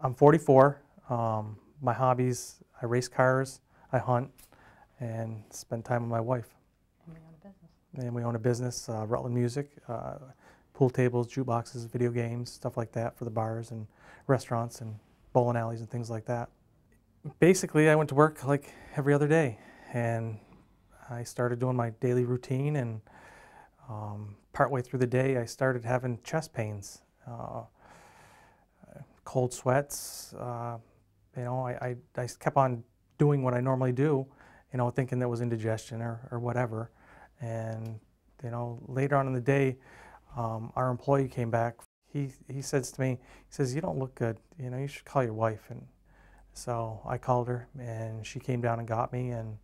I'm 44. My hobbies, I race cars, I hunt, and spend time with my wife. And we own a business. And we own a business, Rutland Music, pool tables, jukeboxes, video games, stuff like that for the bars and restaurants and bowling alleys and things like that. Basically, I went to work like every other day, and I started doing my daily routine, and partway through the day, I started having chest pains, cold sweats. I kept on doing what I normally do, thinking that was indigestion or whatever. And, later on in the day, our employee came back. He says to me, he says, "You don't look good. You should call your wife." And so I called her, and she came down and got me, and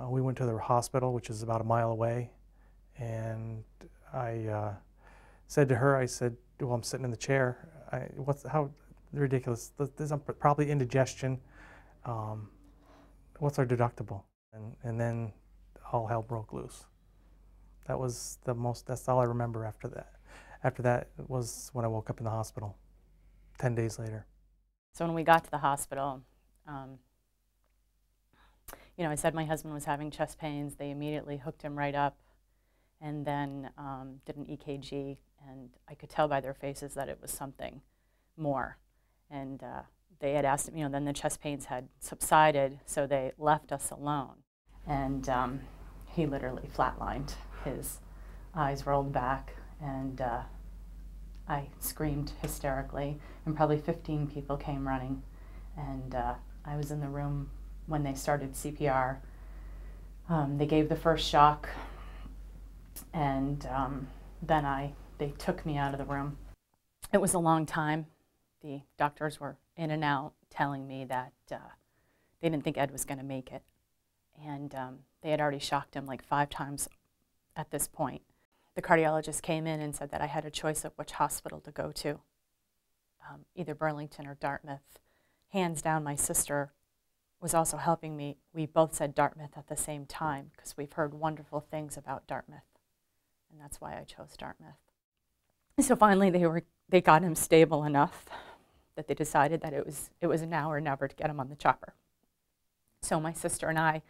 we went to the hospital, which is about a mile away. And I said to her, I said, "Well, I'm sitting in the chair. How ridiculous? This is probably indigestion. What's our deductible?" And then all hell broke loose. That's all I remember after that. After that was when I woke up in the hospital 10 days later. So when we got to the hospital, I said my husband was having chest pains. They immediately hooked him right up and then did an EKG. And I could tell by their faces that it was something more. And they had asked him, then the chest pains had subsided, so they left us alone. And he literally flatlined. His eyes rolled back, and I screamed hysterically, and probably 15 people came running. And I was in the room when they started CPR. They gave the first shock, and then they took me out of the room. It was a long time. The doctors were in and out telling me that they didn't think Ed was going to make it. And they had already shocked him like 5 times at this point. The cardiologist came in and said that I had a choice of which hospital to go to, either Burlington or Dartmouth. Hands down, my sister was also helping me. We both said Dartmouth at the same time because we've heard wonderful things about Dartmouth. And that's why I chose Dartmouth. So finally they got him stable enough that they decided that it was now or never to get him on the chopper. So my sister and I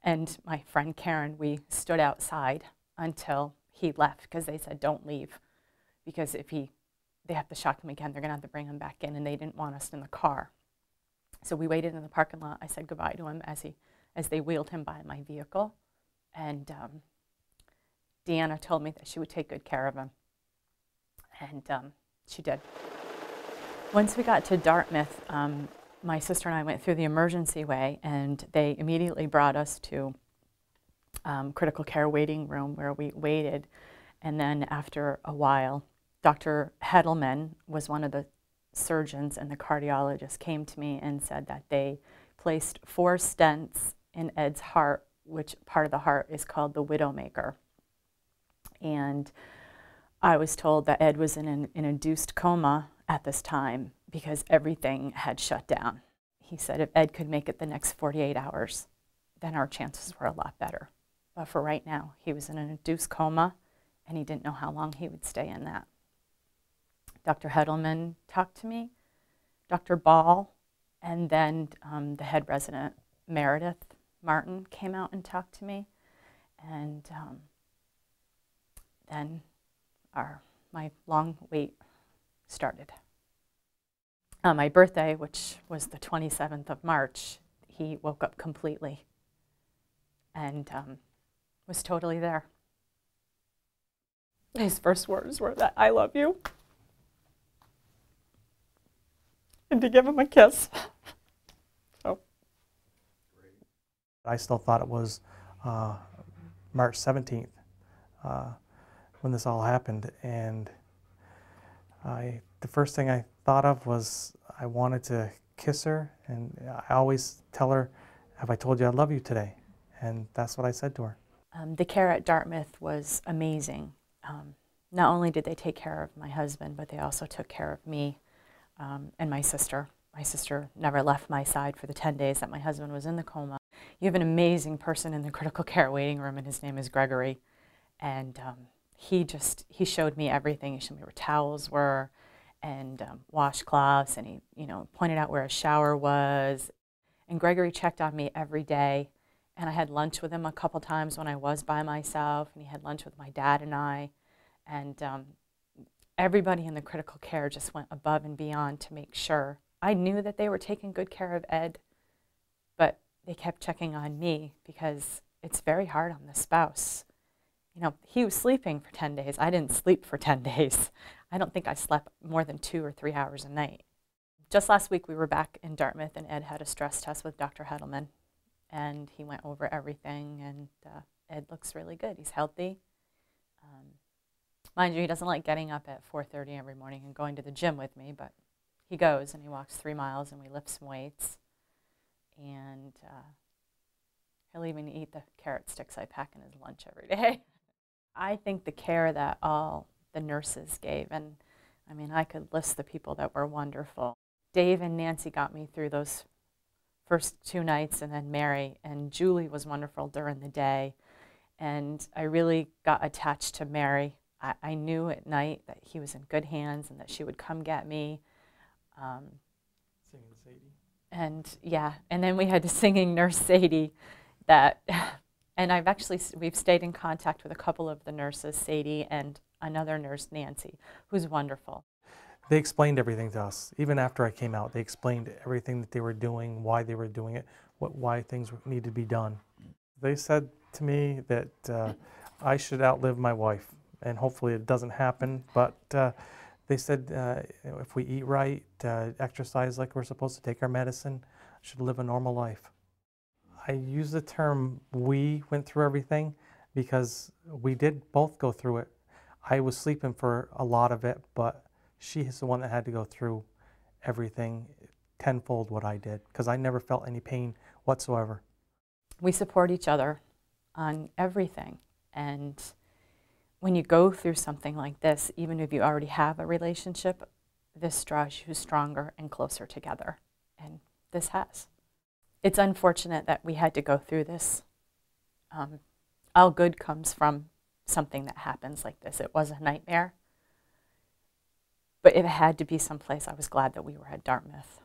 and my friend Karen, we stood outside until he left because they said don't leave, because if they have to shock him again, they're going to have to bring him back in, and they didn't want us in the car. So we waited in the parking lot. I said goodbye to him as they wheeled him by my vehicle, and Deanna told me that she would take good care of him, and she did. Once we got to Dartmouth, my sister and I went through the emergency way, and they immediately brought us to critical care waiting room where we waited. And then after a while, Dr. Hedelman was one of the surgeons, and the cardiologist came to me and said that they placed 4 stents in Ed's heart, which part of the heart is called the widowmaker. And I was told that Ed was in an induced coma at this time because everything had shut down. He said if Ed could make it the next 48 hours, then our chances were a lot better. But for right now, he was in an induced coma, and he didn't know how long he would stay in that. Dr. Hedelman talked to me, Dr. Ball, and then the head resident, Meredith Martin, came out and talked to me. And then my long wait started. My birthday, which was the 27th of March, he woke up completely and was totally there. His first words were that I love you, and to give him a kiss. So. I still thought it was March 17th when this all happened, and the first thing I thought of was I wanted to kiss her, and I always tell her, "Have I told you I love you today?" And that's what I said to her. The care at Dartmouth was amazing. Not only did they take care of my husband, but they also took care of me and my sister. My sister never left my side for the 10 days that my husband was in the coma. You have an amazing person in the critical care waiting room, and his name is Gregory. And he showed me everything. He showed me where towels were, and washcloths, and he, pointed out where a shower was. And Gregory checked on me every day, and I had lunch with him a couple times when I was by myself, and he had lunch with my dad and I, and everybody in the critical care just went above and beyond to make sure. I knew that they were taking good care of Ed, but they kept checking on me because it's very hard on the spouse. He was sleeping for 10 days. I didn't sleep for 10 days. I don't think I slept more than 2 or 3 hours a night. Just last week, we were back in Dartmouth, and Ed had a stress test with Dr. Hedelman, and he went over everything, and Ed looks really good. He's healthy. Mind you, he doesn't like getting up at 4:30 every morning and going to the gym with me, but he goes, and he walks 3 miles, and we lift some weights, and he'll even eat the carrot sticks I pack in his lunch every day. I think the care that all the nurses gave, and I mean, I could list the people that were wonderful. Dave and Nancy got me through those first 2 nights, and then Mary, and Julie was wonderful during the day. And I really got attached to Mary. I knew at night that he was in good hands and that she would come get me. Singing Sadie. And yeah, and then we had the singing nurse Sadie that, and we've stayed in contact with a couple of the nurses, Sadie and another nurse, Nancy, who's wonderful. They explained everything to us. Even after I came out, they explained everything that they were doing, why they were doing it, why things needed to be done. They said to me that I should outlive my wife, and hopefully it doesn't happen, but they said if we eat right, exercise like we're supposed to, take our medicine, should live a normal life. I use the term we went through everything because we did both go through it. I was sleeping for a lot of it, but she is the one that had to go through everything tenfold what I did, because I never felt any pain whatsoever. We support each other on everything, and when you go through something like this, even if you already have a relationship, this draws you stronger and closer together, and this has. It's unfortunate that we had to go through this. All good comes from something that happens like this. It was a nightmare, but if it had to be someplace, I was glad that we were at Dartmouth.